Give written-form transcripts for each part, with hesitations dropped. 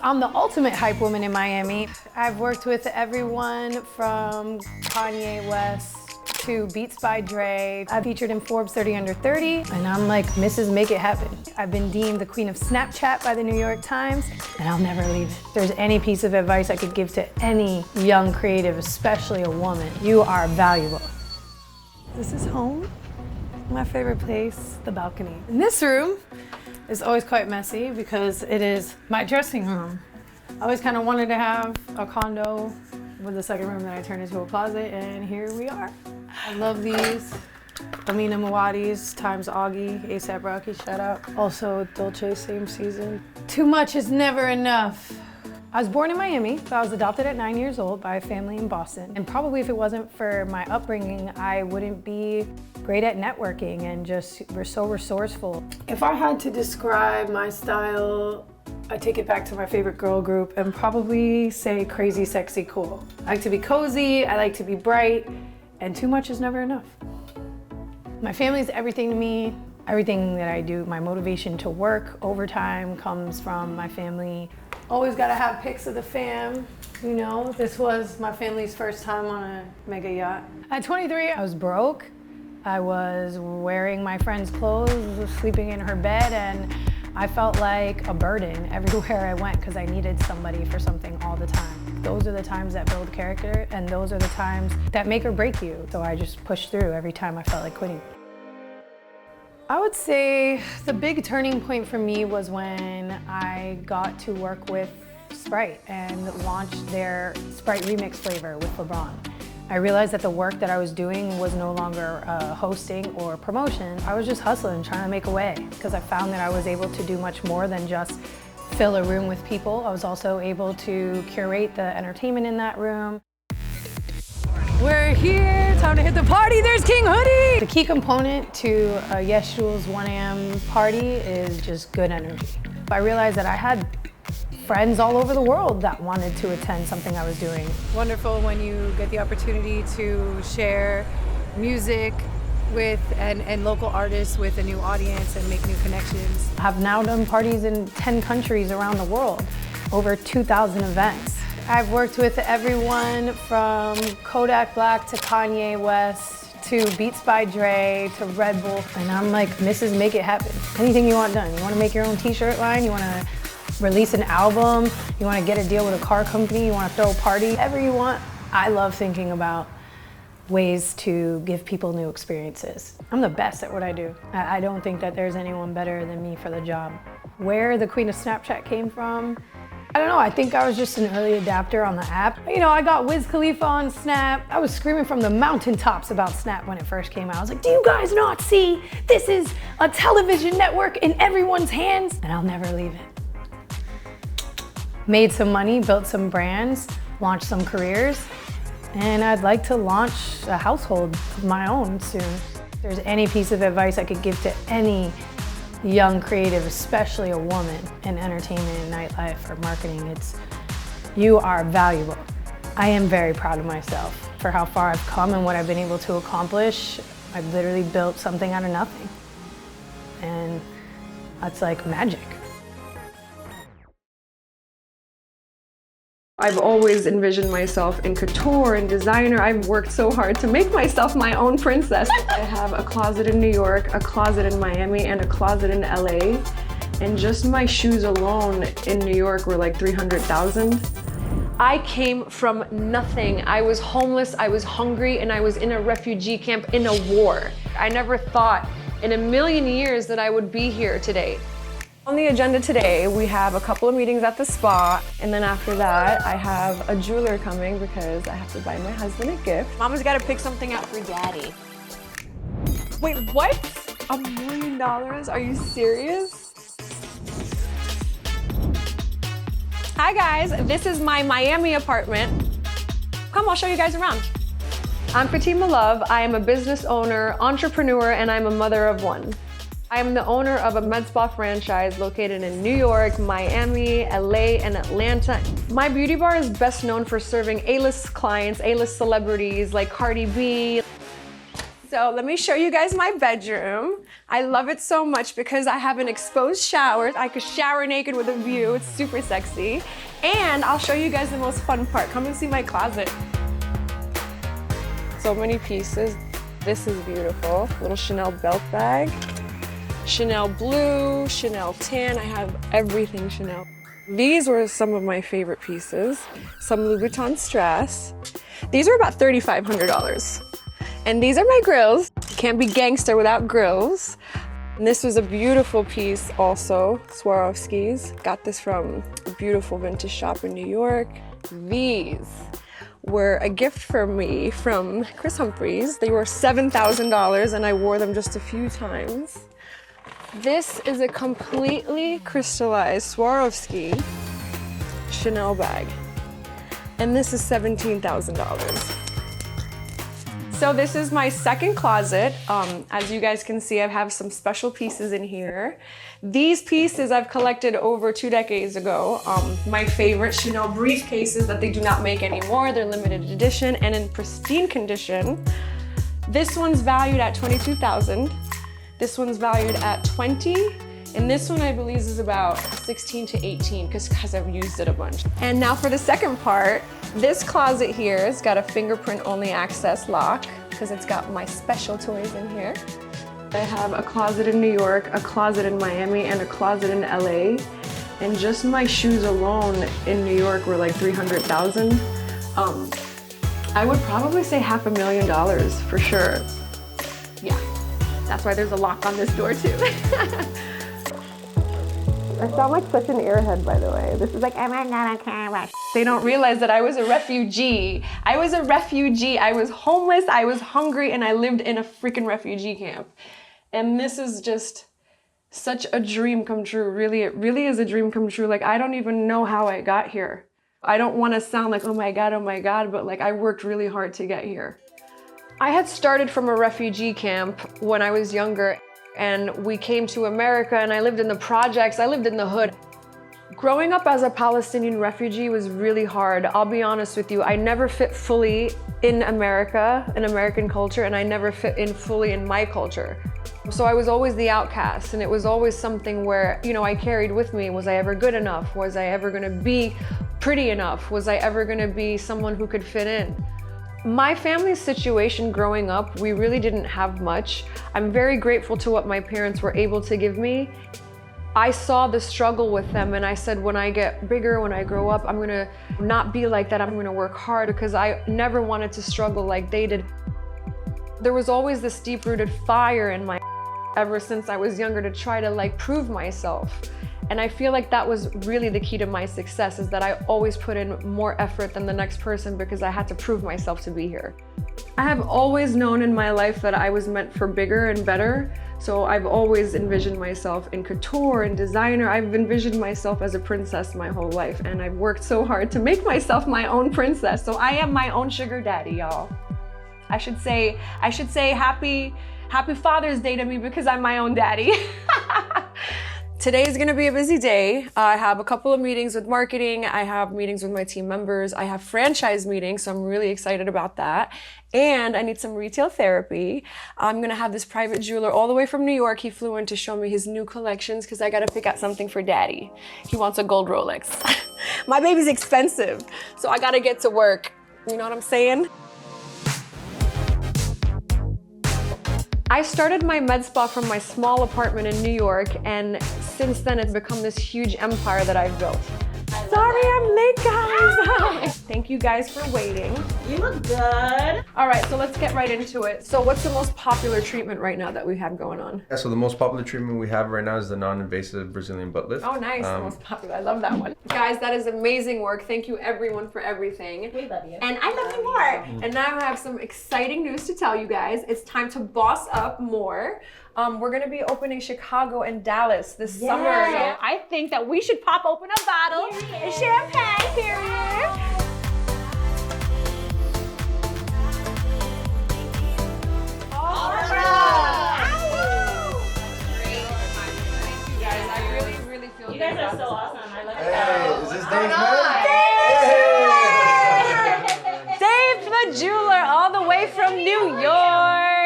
I'm the ultimate hype woman in Miami. I've worked with everyone from Kanye West to Beats by Dre. I've featured in Forbes 30 Under 30, and I'm like Mrs. Make It Happen. I've been deemed the queen of Snapchat by the New York Times, and I'll never leave it. If there's any piece of advice I could give to any young creative, especially a woman, you are valuable. This is home. My favorite place, the balcony. In this room, it's always quite messy because it is my dressing room. I always kind of wanted to have a condo with a second room that I turned into a closet, and here we are. I love these. Amina Muaddi's times Augie, ASAP Rocky, shout out. Also Dolce, same season. Too much is never enough. I was born in Miami, but I was adopted at 9 years old by a family in Boston. And probably if it wasn't for my upbringing, I wouldn't be great at networking and just we're so resourceful. If I had to describe my style, I take it back to my favorite girl group and probably say crazy, sexy, cool. I like to be cozy, I like to be bright, and too much is never enough. My family is everything to me. Everything that I do, my motivation to work overtime comes from my family. Always gotta have pics of the fam. You know, this was my family's first time on a mega yacht. At 23, I was broke. I was wearing my friend's clothes, sleeping in her bed, and I felt like a burden everywhere I went because I needed somebody for something all the time. Those are the times that build character, and those are the times that make or break you. So I just pushed through every time I felt like quitting. I would say the big turning point for me was when I got to work with Sprite and launched their Sprite Remix flavor with LeBron. I realized that the work that I was doing was no longer hosting or promotion. I was just hustling, trying to make a way, because I found that I was able to do much more than just fill a room with people. I was also able to curate the entertainment in that room. We're here, time to hit the party. There's King Hoodie. The key component to a Yes Jules 1 AM party is just good energy. I realized that I had friends all over the world that wanted to attend something I was doing. Wonderful when you get the opportunity to share music with and local artists with a new audience and make new connections. I've now done parties in 10 countries around the world, over 2,000 events. I've worked with everyone from Kodak Black to Kanye West to Beats by Dre to Red Bull, and I'm like Mrs. Make It Happen. Anything you want done. You want to make your own t-shirt line, you want to release an album, you want to get a deal with a car company, you want to throw a party, whatever you want. I love thinking about ways to give people new experiences. I'm the best at what I do. I don't think that there's anyone better than me for the job. Where the queen of Snapchat came from, I don't know, I think I was just an early adapter on the app. You know, I got Wiz Khalifa on Snap. I was screaming from the mountaintops about Snap when it first came out. I was like, do you guys not see? This is a television network in everyone's hands, and I'll never leave it. Made some money, built some brands, launched some careers, and I'd like to launch a household of my own soon. If there's any piece of advice I could give to any young creative, especially a woman in entertainment and nightlife or marketing, it's you are valuable. I am very proud of myself for how far I've come and what I've been able to accomplish. I've literally built something out of nothing, and that's like magic. I've always envisioned myself in couture and designer. I've worked so hard to make myself my own princess. I have a closet in New York, a closet in Miami, and a closet in LA. And just my shoes alone in New York were like 300,000. I came from nothing. I was homeless, I was hungry, and I was in a refugee camp in a war. I never thought in a million years that I would be here today. On the agenda today, we have a couple of meetings at the spa, and then after that, I have a jeweler coming because I have to buy my husband a gift. Mama's gotta pick something out for daddy. Wait, what? $1 million? Are you serious? Hi guys, this is my Miami apartment. Come, I'll show you guys around. I'm Fatima Love. I am a business owner, entrepreneur, and I'm a mother of one. I am the owner of a med spa franchise located in New York, Miami, LA, and Atlanta. My beauty bar is best known for serving A-list clients, A-list celebrities like Cardi B. So So let me show you guys my bedroom. I love it so much because I have an exposed shower. I could shower naked with a view. It's super sexy. And I'll show you guys the most fun part. Come and see my closet. So many pieces. This is beautiful. Little Chanel belt bag. Chanel blue, Chanel tan. I have everything Chanel. These were some of my favorite pieces. Some Louboutin strass. These were about $3,500. And these are my grills. You can't be gangster without grills. And this was a beautiful piece also, Swarovski's. Got this from a beautiful vintage shop in New York. These were a gift for me from Chris Humphries. They were $7,000 and I wore them just a few times. This is a completely crystallized Swarovski Chanel bag. And this is $17,000. So this is my second closet. As you guys can see, I have some special pieces in here. These pieces I've collected over 2 decades ago. My favorite Chanel briefcases that they do not make anymore. They're limited edition and in pristine condition. This one's valued at $22,000. This one's valued at $20,000. And this one I believe is about 16 to 18 because I've used it a bunch. And now for the second part, this closet here has got a fingerprint only access lock because it's got my special toys in here. I have a closet in New York, a closet in Miami, and a closet in LA. And just my shoes alone in New York were like $300,000. I would probably say $500,000 for sure. Yeah, that's why there's a lock on this door too. I sound like such an airhead, by the way. This is like, oh my God, I can't watch. They don't realize that I was a refugee. I was a refugee. I was homeless, I was hungry, and I lived in a freaking refugee camp. And this is just such a dream come true. Really, it really is a dream come true. Like, I don't even know how I got here. I don't want to sound like, oh my God, but like I worked really hard to get here. I had started from a refugee camp when I was younger. And we came to America and I lived in the projects, I lived in the hood. Growing up as a Palestinian refugee was really hard. I'll be honest with you, I never fit fully in America, in American culture, and I never fit in fully in my culture. So I was always the outcast, and it was always something where, you know, I carried with me, was I ever good enough? Was I ever gonna be pretty enough? Was I ever gonna be someone who could fit in? My family's situation growing up, we really didn't have much. I'm very grateful to what my parents were able to give me. I saw the struggle with them and I said, when I get bigger, when I grow up, I'm gonna not be like that. I'm gonna work hard because I never wanted to struggle like they did. There was always this deep-rooted fire in my ever since I was younger to try to like prove myself. And I feel like that was really the key to my success, is that I always put in more effort than the next person because I had to prove myself to be here. I have always known in my life that I was meant for bigger and better. So I've always envisioned myself in couture and designer. I've envisioned myself as a princess my whole life. And I've worked so hard to make myself my own princess. So I am my own sugar daddy, y'all. I should say happy Father's Day to me because I'm my own daddy. Today is gonna be a busy day. I have a couple of meetings with marketing. I have meetings with my team members. I have franchise meetings, so I'm really excited about that. And I need some retail therapy. I'm gonna have this private jeweler all the way from New York. He flew in to show me his new collections because I gotta pick out something for daddy. He wants a gold Rolex. My baby's expensive, so I gotta get to work. You know what I'm saying? I started my med spa from my small apartment in New York, and since then it's become this huge empire that I've built. Sorry I'm late, guys. Thank you guys for waiting. You look good. All right, so let's get right into it. So what's the most popular treatment right now that we have going on? Yeah, so the most popular treatment we have right now is the non-invasive Brazilian butt lift. Oh, nice, the most popular. I love that one. Guys, that is amazing work. Thank you everyone for everything. We love you. And I love you more. And now I have some exciting news to tell you guys. It's time to boss up more. We're gonna be opening Chicago and Dallas this summer. So I think that we should pop open a bottle of champagne, period. You guys are so awesome. I love Hey, is this Dave's man? Dave the jeweler, all the way from New York.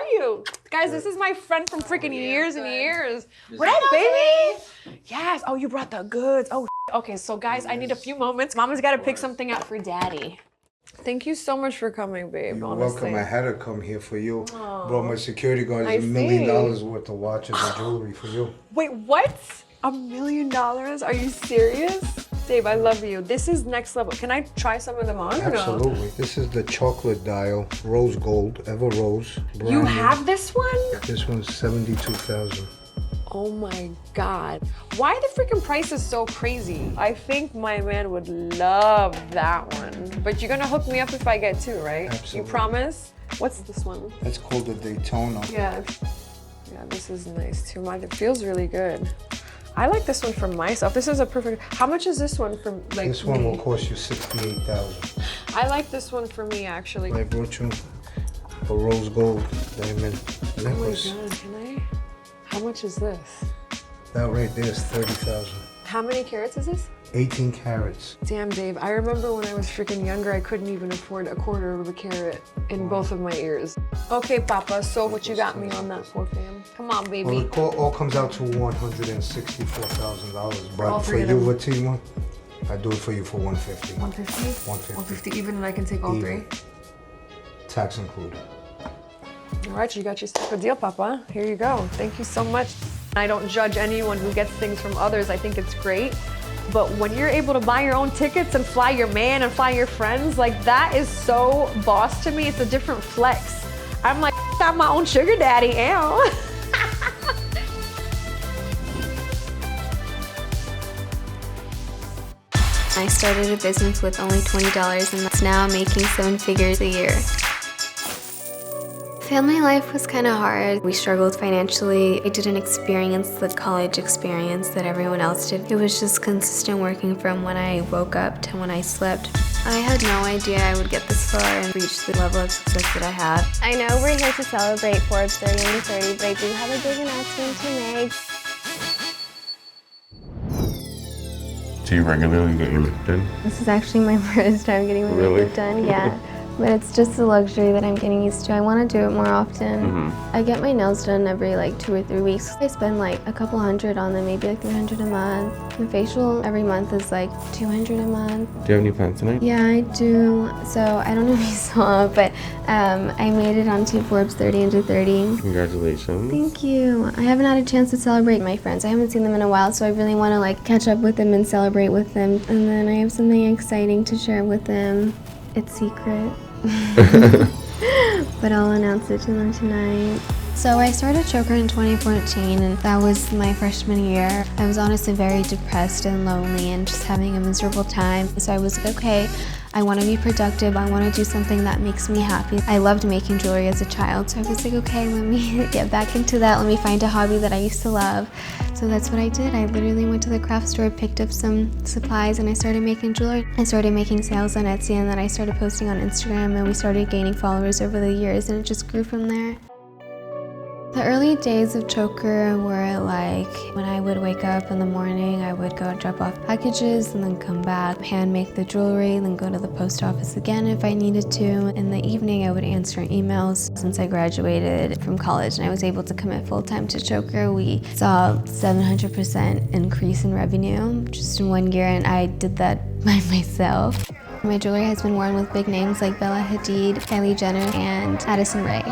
are you? Guys, this is my friend from freaking years and years. What up, baby? Yes. Oh, you brought the goods. Oh, okay. So, guys, I need a few moments. Mama's got to pick something out for Daddy. Thank you so much for coming, babe. You're honestly. welcome. I had to come here for you. Brought my security guards I $1 million see. worth of watches and jewelry for you. Wait, what? $1 million? Are you serious? Dave, I love you. This is next level. Can I try some of them on or no? Absolutely. This is the chocolate dial, rose gold, ever rose. You brand new. have this one? This one's 72,000. Oh my God. Why the freaking price is so crazy? I think my man would love that one. But you're gonna hook me up if I get two, right? Absolutely. You promise? What's this one? That's called the Daytona. Yeah. Yeah, this is nice too. It feels really good. I like this one for myself. This is a perfect. How much is this one for like This one me? will cost you 68,000. I like this one for me actually. I brought you a rose gold diamond Oh my necklace. God, can I? How much is this? That right there is 30,000. How many carats is this? 18 carats. Damn, Dave, I remember when I was freaking younger, I couldn't even afford a quarter of a carat in both of my ears. Okay, Papa, so what you got me on that for, fam? Come on, baby. Well, it all comes out to $164,000. all But for three of you, them? Fatima, I do it for you for 150. 150? 150. 150, even and I can take all Even. three? Tax included. All right, you got yourself a deal, Papa. Here you go. Thank you so much. I don't judge anyone who gets things from others. I think it's great. But when you're able to buy your own tickets and fly your man and fly your friends, like that is so boss to me. It's a different flex. I'm like, I'm my own sugar daddy, ow. I started a business with only $20 and that's now making 7 figures a year. Family life was kind of hard. We struggled financially. I didn't experience the college experience that everyone else did. It was just consistent working from when I woke up to when I slept. I had no idea I would get this far and reach the level of success that I have. I know we're here to celebrate Forbes 30 under 30, but I do have a big announcement to make. Do you regularly get your lip done? This is actually my first time getting my Really? makeup done, yeah. But it's just a luxury that I'm getting used to. I want to do it more often. I get my nails done every like 2 or 3 weeks. I spend like a couple hundred on them, maybe like 300 a month. The facial every month is like 200 a month. Do you have any plans tonight? Yeah, I do. So I don't know if you saw, but I made it onto Forbes 30 under 30. Congratulations. Thank you. I haven't had a chance to celebrate my friends. I haven't seen them in a while, so I really want to like catch up with them and celebrate with them. And then I have something exciting to share with them. It's secret. But I'll announce it to them tonight. So I started Choker in 2014 and that was my freshman year. I was honestly very depressed and lonely and just having a miserable time. So I was like, okay, I want to be productive. I want to do something that makes me happy. I loved making jewelry as a child. So I was like, okay, let me get back into that. Let me find a hobby that I used to love. So that's what I did. I literally went to the craft store, picked up some supplies, and I started making jewelry. I started making sales on Etsy, and then I started posting on Instagram, and we started gaining followers over the years, and it just grew from there. The early days of Choker were like when I would wake up in the morning, I would go drop off packages and then come back, hand make the jewelry, then go to the post office again if I needed to. In the evening, I would answer emails. Since I graduated from college and I was able to commit full-time to Choker, we saw 700% increase in revenue just in 1 year, and I did that by myself. My jewelry has been worn with big names like Bella Hadid, Kylie Jenner, and Addison Rae.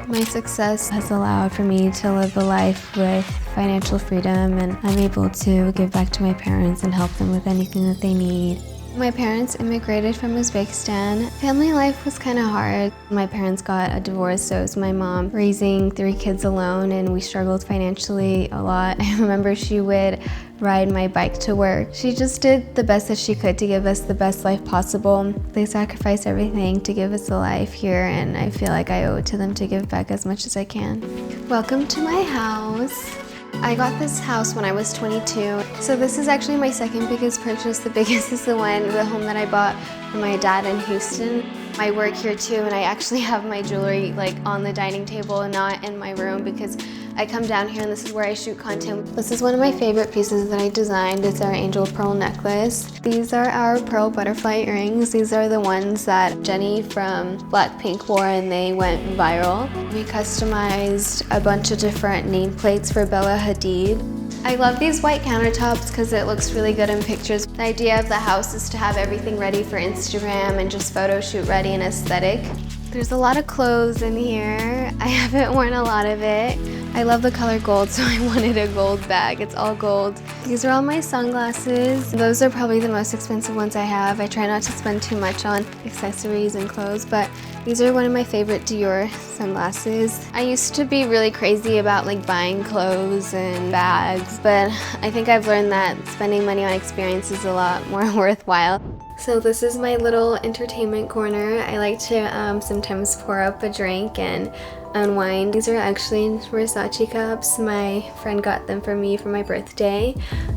My success has allowed for me to live a life with financial freedom, and I'm able to give back to my parents and help them with anything that they need. My parents immigrated from Uzbekistan. Family life was kind of hard. My parents got a divorce, so it was my mom raising 3 kids alone, and we struggled financially a lot. I remember she would ride my bike to work. She just did the best that she could to give us the best life possible. They sacrificed everything to give us a life here, and I feel like I owe it to them to give back as much as I can. Welcome to my house. I got this house when I was 22. So this is actually my second biggest purchase. The biggest is the home that I bought for my dad in Houston. I work here too, and I actually have my jewelry like on the dining table and not in my room because I come down here and this is where I shoot content. This is one of my favorite pieces that I designed. It's our angel pearl necklace. These are our pearl butterfly earrings. These are the ones that Jenny from Blackpink wore and they went viral. We customized a bunch of different nameplates for Bella Hadid. I love these white countertops because it looks really good in pictures. The idea of the house is to have everything ready for Instagram and just photo shoot ready and aesthetic. There's a lot of clothes in here. I haven't worn a lot of it. I love the color gold, so I wanted a gold bag. It's all gold. These are all my sunglasses. Those are probably the most expensive ones I have. I try not to spend too much on accessories and clothes, but these are one of my favorite Dior sunglasses. I used to be really crazy about like buying clothes and bags, but I think I've learned that spending money on experience is a lot more worthwhile. So this is my little entertainment corner. I like to sometimes pour up a drink and unwind. These are actually Versace cups. My friend got them for me for my birthday.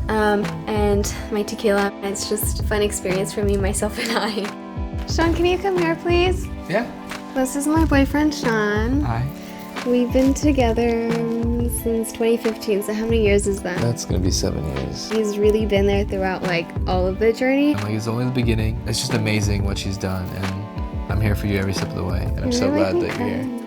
And my tequila. It's just a fun experience for me, myself, and I. Sean, can you come here, please? Yeah. This is my boyfriend, Sean. Hi. We've been together since 2015, so how many years is that? That's gonna be 7 years. He's really been there throughout like all of the journey. Like it's only the beginning. It's just amazing what she's done, and I'm here for you every step of the way. And I'm so glad that you're here.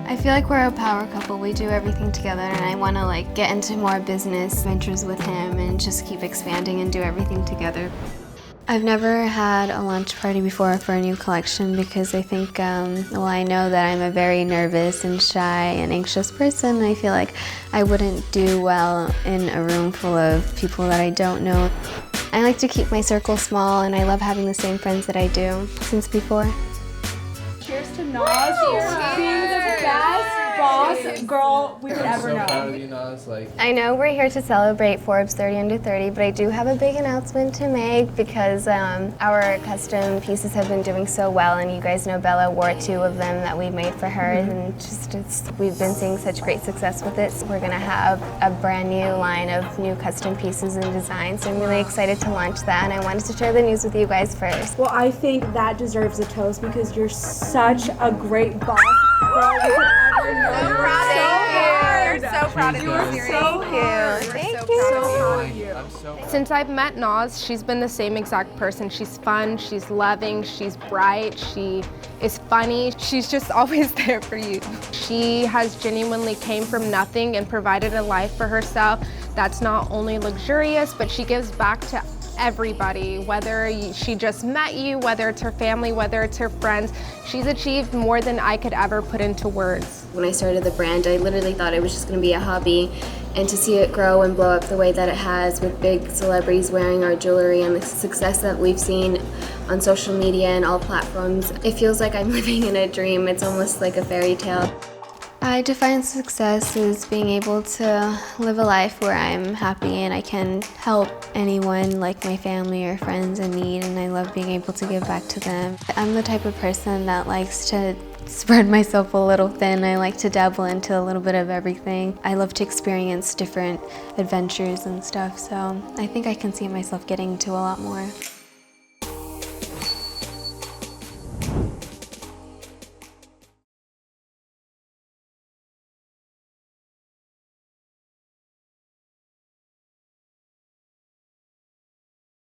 I feel like we're a power couple. We do everything together, and I want to like get into more business ventures with him and just keep expanding and do everything together. I've never had a launch party before for a new collection because I think, well, I know that I'm a very nervous and shy and anxious person. I feel like I wouldn't do well in a room full of people that I don't know. I like to keep my circle small, and I love having the same friends that I do since before. Cheers to Nas. Being the best boss girl we could ever know. Proud of you, Nas. Like, I know we're here to celebrate Forbes 30 Under 30, but I do have a big announcement to make because our custom pieces have been doing so well, and you guys know Bella wore 2 of them that we made for her, and we've been seeing such great success with it. So we're gonna have a brand new line of new custom pieces and designs, so I'm really excited to launch that, and I wanted to share the news with you guys first. Well, I think that deserves a toast because you're such a great boss girl we could ever know. So proud of you. So proud of you. Thank you. I'm so Since I've met Naz, she's been the same exact person. She's fun, she's loving, she's bright, she is funny. She's just always there for you. She has genuinely came from nothing and provided a life for herself that's not only luxurious, but she gives back to everybody, whether she just met you, whether it's her family, whether it's her friends. She's achieved more than I could ever put into words. When I started the brand, I literally thought it was just going to be a hobby, and to see it grow and blow up the way that it has with big celebrities wearing our jewelry and the success that we've seen on social media and all platforms, it feels like I'm living in a dream. It's almost like a fairy tale. I define success as being able to live a life where I'm happy and I can help anyone, like my family or friends in need, and I love being able to give back to them. I'm the type of person that likes to spread myself a little thin. I like to dabble into a little bit of everything. I love to experience different adventures and stuff, so I think I can see myself getting to a lot more.